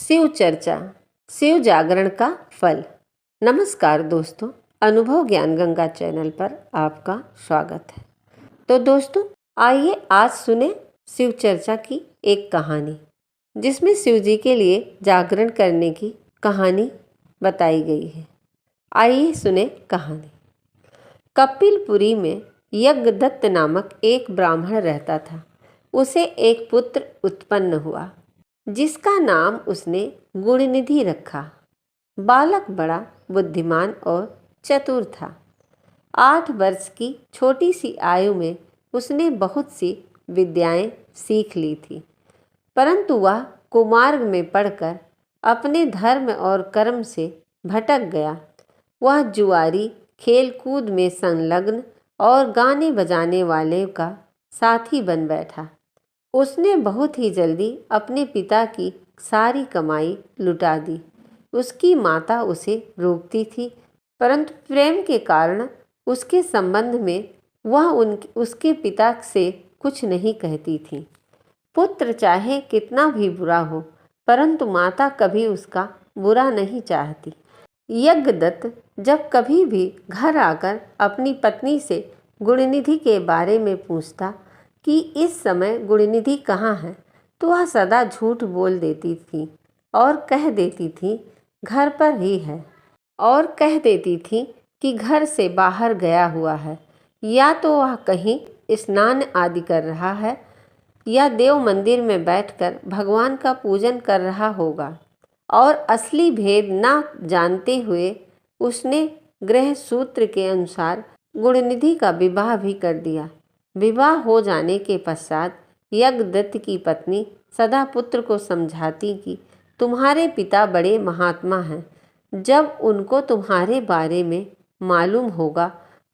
शिव चर्चा, शिव जागरण का फल। नमस्कार दोस्तों, अनुभव ज्ञान गंगा चैनल पर आपका स्वागत है। तो दोस्तों, आइए आज सुने शिव चर्चा की एक कहानी, जिसमें शिव जी के लिए जागरण करने की कहानी बताई गई है। आइए सुने कहानी। कपिलपुरी में यज्ञदत्त नामक एक ब्राह्मण रहता था। उसे एक पुत्र उत्पन्न हुआ, जिसका नाम उसने गुणनिधि रखा। बालक बड़ा बुद्धिमान और चतुर था। 8 वर्ष की छोटी सी आयु में उसने बहुत सी विद्याएं सीख ली थी, परंतु वह कुमार्ग में पढ़कर अपने धर्म और कर्म से भटक गया। वह जुआरी, खेल कूद में संलग्न और गाने बजाने वाले का साथी बन बैठा। उसने बहुत ही जल्दी अपने पिता की सारी कमाई लुटा दी। उसकी माता उसे रोकती थी, परंतु प्रेम के कारण उसके संबंध में वह उसके पिता से कुछ नहीं कहती थी। पुत्र चाहे कितना भी बुरा हो, परंतु माता कभी उसका बुरा नहीं चाहती। यज्ञदत्त जब कभी भी घर आकर अपनी पत्नी से गुणनिधि के बारे में पूछता कि इस समय गुणनिधि कहाँ है, तो वह सदा झूठ बोल देती थी और कह देती थी घर पर ही है, और कह देती थी कि घर से बाहर गया हुआ है, या तो वह कहीं स्नान आदि कर रहा है या देव मंदिर में बैठकर भगवान का पूजन कर रहा होगा। और असली भेद न जानते हुए उसने गृह सूत्र के अनुसार गुणनिधि का विवाह भी कर दिया। विवाह हो जाने के पश्चात यज्ञदत्त की पत्नी सदा पुत्र को समझाती कि तुम्हारे पिता बड़े महात्मा हैं, जब उनको तुम्हारे बारे में मालूम होगा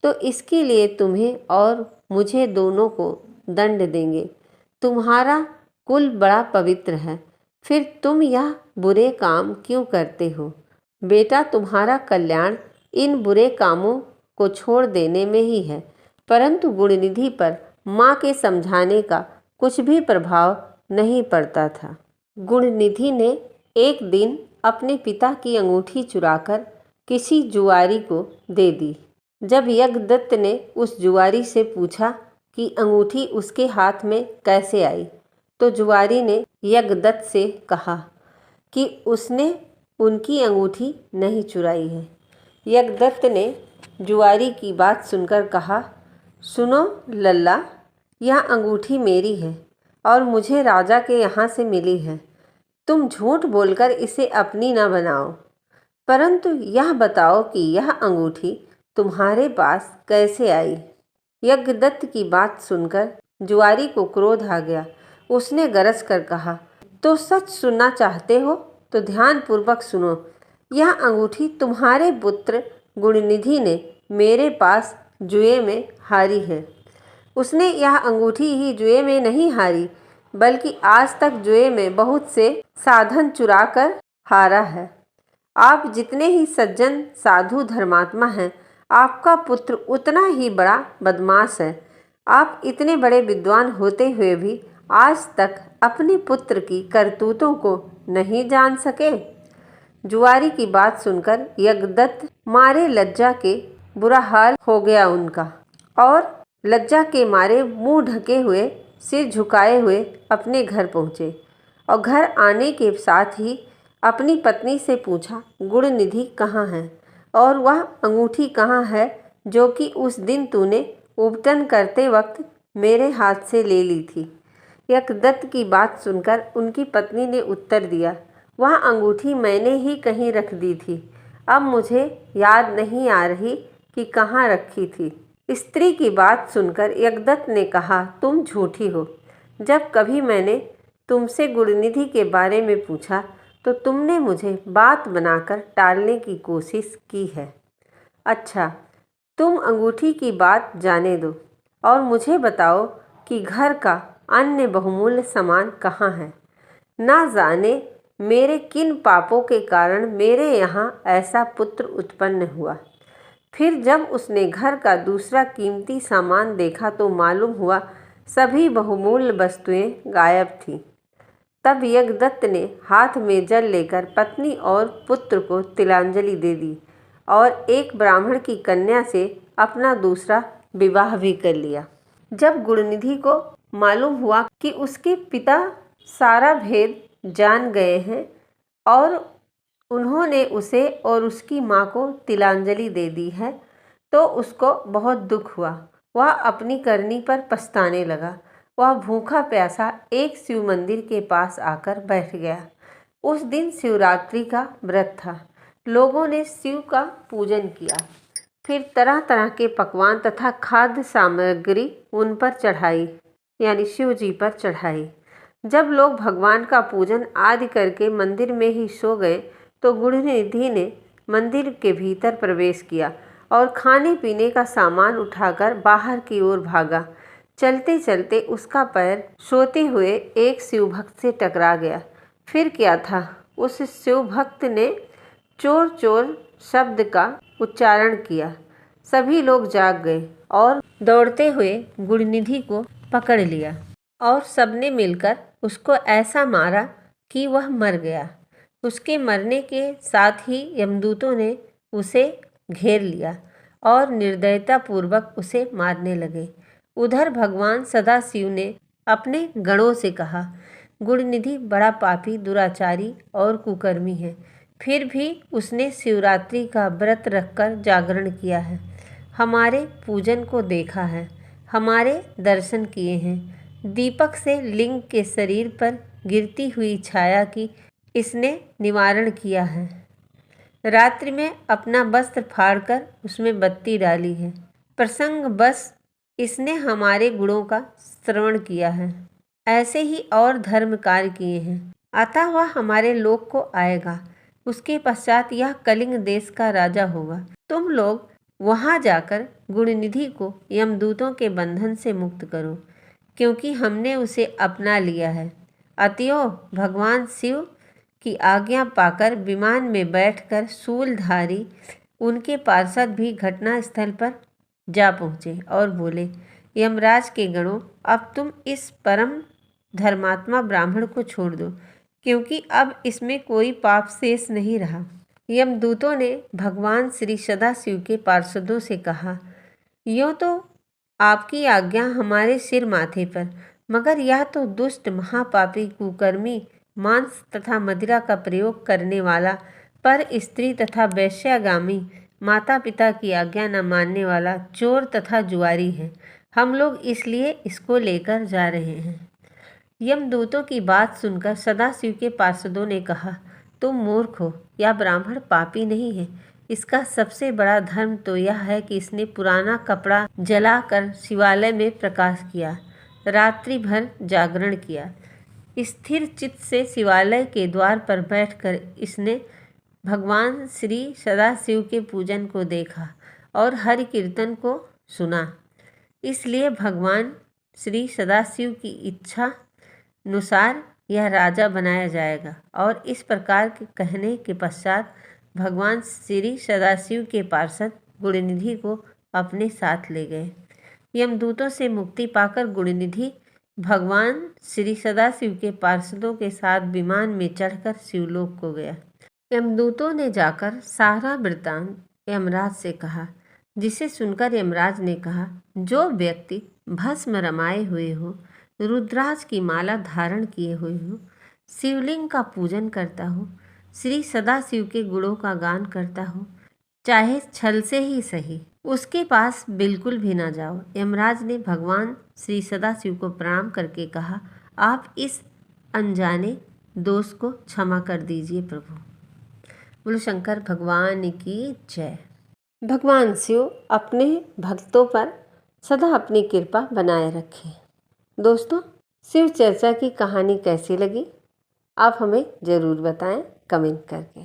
तो इसके लिए तुम्हें और मुझे दोनों को दंड देंगे। तुम्हारा कुल बड़ा पवित्र है, फिर तुम यह बुरे काम क्यों करते हो? बेटा, तुम्हारा कल्याण इन बुरे कामों को छोड़ देने में ही है। परंतु गुणनिधि पर माँ के समझाने का कुछ भी प्रभाव नहीं पड़ता था। गुणनिधि ने एक दिन अपने पिता की अंगूठी चुराकर किसी जुआरी को दे दी। जब यज्ञदत्त ने उस जुआरी से पूछा कि अंगूठी उसके हाथ में कैसे आई, तो जुआरी ने यज्ञदत्त से कहा कि उसने उनकी अंगूठी नहीं चुराई है। यज्ञदत्त ने जुआरी की बात सुनकर कहा, सुनो लल्ला, यह अंगूठी मेरी है और मुझे राजा के यहाँ से मिली है। तुम झूठ बोलकर इसे अपनी न बनाओ, परंतु यह बताओ कि यह अंगूठी तुम्हारे पास कैसे आई। यज्ञदत्त की बात सुनकर जुआरी को क्रोध आ गया। उसने गरज कर कहा, तो सच सुनना चाहते हो तो ध्यानपूर्वक सुनो। यह अंगूठी तुम्हारे पुत्र गुणनिधि ने मेरे पास जुए में हारी है। उसने यह अंगूठी ही जुए में नहीं हारी, बल्कि आज तक जुए में बहुत से साधन चुराकर हारा है। आप जितने ही सज्जन साधु धर्मात्मा हैं, आपका पुत्र उतना ही बड़ा बदमाश है। आप इतने बड़े विद्वान होते हुए भी आज तक अपने पुत्र की करतूतों को नहीं जान सके। जुआरी की बात सुनकर यज्ञदत्त मारे लज्जा के बुरा हाल हो गया उनका, और लज्जा के मारे मुंह ढके हुए, सिर झुकाए हुए अपने घर पहुँचे। और घर आने के साथ ही अपनी पत्नी से पूछा, गुणनिधि कहाँ है और वह अंगूठी कहाँ है जो कि उस दिन तूने उपटन करते वक्त मेरे हाथ से ले ली थी। यज्ञदत्त की बात सुनकर उनकी पत्नी ने उत्तर दिया, वह अंगूठी मैंने ही कहीं रख दी थी। अब मुझे याद नहीं आ रही कि कहाँ रखी थी। स्त्री की बात सुनकर यज्ञदत्त ने कहा, तुम झूठी हो। जब कभी मैंने तुमसे गुणनिधि के बारे में पूछा तो तुमने मुझे बात बनाकर टालने की कोशिश की है। अच्छा, तुम अंगूठी की बात जाने दो और मुझे बताओ कि घर का अन्य बहुमूल्य सामान कहाँ है। ना जाने मेरे किन पापों के कारण मेरे यहाँ ऐसा पुत्र उत्पन्न हुआ। फिर जब उसने घर का दूसरा कीमती सामान देखा तो मालूम हुआ सभी बहुमूल्य वस्तुएं गायब थीं। तब यज्ञदत्त ने हाथ में जल लेकर पत्नी और पुत्र को तिलांजलि दे दी और एक ब्राह्मण की कन्या से अपना दूसरा विवाह भी कर लिया। जब गुणनिधि को मालूम हुआ कि उसके पिता सारा भेद जान गए हैं और उन्होंने उसे और उसकी माँ को तिलांजलि दे दी है, तो उसको बहुत दुख हुआ। वह अपनी करनी पर पछताने लगा। वह भूखा प्यासा एक शिव मंदिर के पास आकर बैठ गया। उस दिन शिवरात्रि का व्रत था। लोगों ने शिव का पूजन किया, फिर तरह तरह के पकवान तथा खाद्य सामग्री उन पर चढ़ाई, यानी शिव जी पर चढ़ाई। जब लोग भगवान का पूजन आदि करके मंदिर में ही सो गए, तो गुणनिधि ने मंदिर के भीतर प्रवेश किया और खाने पीने का सामान उठाकर बाहर की ओर भागा। चलते चलते उसका पैर सोते हुए एक शिव भक्त से टकरा गया। फिर क्या था, उस शिव भक्त ने चोर चोर शब्द का उच्चारण किया। सभी लोग जाग गए और दौड़ते हुए गुणनिधि को पकड़ लिया और सबने मिलकर उसको ऐसा मारा कि वह मर गया। उसके मरने के साथ ही यमदूतों ने उसे घेर लिया और निर्दयतापूर्वक उसे मारने लगे। उधर भगवान सदाशिव ने अपने गणों से कहा, गुणनिधि बड़ा पापी, दुराचारी और कुकर्मी है, फिर भी उसने शिवरात्रि का व्रत रखकर जागरण किया है, हमारे पूजन को देखा है, हमारे दर्शन किए हैं। दीपक से लिंग के शरीर पर गिरती हुई छाया की इसने निवारण किया है। रात्रि में अपना वस्त्र फाड़कर उसमें बत्ती डाली है। प्रसंग बस इसने हमारे गुणों का श्रवण किया है। ऐसे ही और धर्म कार्य किए हैं। अतः वह हमारे लोक को आएगा। उसके पश्चात यह कलिंग देश का राजा होगा। तुम लोग वहां जाकर गुणनिधि को यमदूतों के बंधन से मुक्त करो, क्योंकि हमने उसे अपना लिया है। अतएव भगवान शिव की आज्ञा पाकर विमान में बैठकर शूलधारी उनके पार्षद भी घटना स्थल पर जा पहुँचे और बोले, यमराज के गणों, अब तुम इस परम धर्मात्मा ब्राह्मण को छोड़ दो, क्योंकि अब इसमें कोई पाप शेष नहीं रहा। यमदूतों ने भगवान श्री सदाशिव के पार्षदों से कहा, यूँ तो आपकी आज्ञा हमारे सिर माथे पर, मगर यह तो दुष्ट महापापी कुकर्मी, मांस तथा मदिरा का प्रयोग करने वाला, पर स्त्री तथा वैश्यागामी, माता पिता की आज्ञा न मानने वाला चोर तथा जुआरी है। हम लोग इसलिए इसको लेकर जा रहे हैं। यमदूतों की बात सुनकर सदाशिव के पार्षदों ने कहा, तुम मूर्ख हो, यह ब्राह्मण पापी नहीं है। इसका सबसे बड़ा धर्म तो यह है कि इसने पुराना कपड़ा जलाकर शिवालय में प्रकाश किया, रात्रि भर जागरण किया। स्थिर चित्त से शिवालय के द्वार पर बैठकर इसने भगवान श्री सदाशिव के पूजन को देखा और हरि कीर्तन को सुना। इसलिए भगवान श्री सदाशिव की इच्छा अनुसार यह राजा बनाया जाएगा। और इस प्रकार के कहने के पश्चात भगवान श्री सदाशिव के पार्षद गुणनिधि को अपने साथ ले गए। यमदूतों से मुक्ति पाकर गुणनिधि भगवान श्री सदाशिव के पार्षदों के साथ विमान में चढ़कर शिवलोक को गया। यमदूतों ने जाकर सारा वृत्तांत यमराज से कहा, जिसे सुनकर यमराज ने कहा, जो व्यक्ति भस्म रमाए हुए हो, रुद्राज की माला धारण किए हुए हो, शिवलिंग का पूजन करता हो, श्री सदाशिव के गुणों का गान करता हो, चाहे छल से ही सही, उसके पास बिल्कुल भी ना जाओ। यमराज ने भगवान श्री सदाशिव को प्रणाम करके कहा, आप इस अनजाने दोष को क्षमा कर दीजिए प्रभु। बोलो शंकर भगवान की जय। भगवान शिव अपने भक्तों पर सदा अपनी कृपा बनाए रखें। दोस्तों, शिव चर्चा की कहानी कैसी लगी आप हमें ज़रूर बताएं कमेंट करके।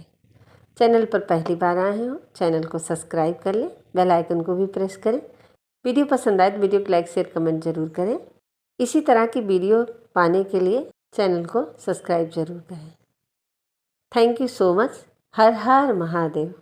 चैनल पर पहली बार आए हो, चैनल को सब्सक्राइब कर लें, बेल आइकन को भी प्रेस करें। वीडियो पसंद आए तो वीडियो को लाइक शेयर कमेंट ज़रूर करें। इसी तरह की वीडियो पाने के लिए चैनल को सब्सक्राइब ज़रूर करें। Thank you so much. Her her Mahadev.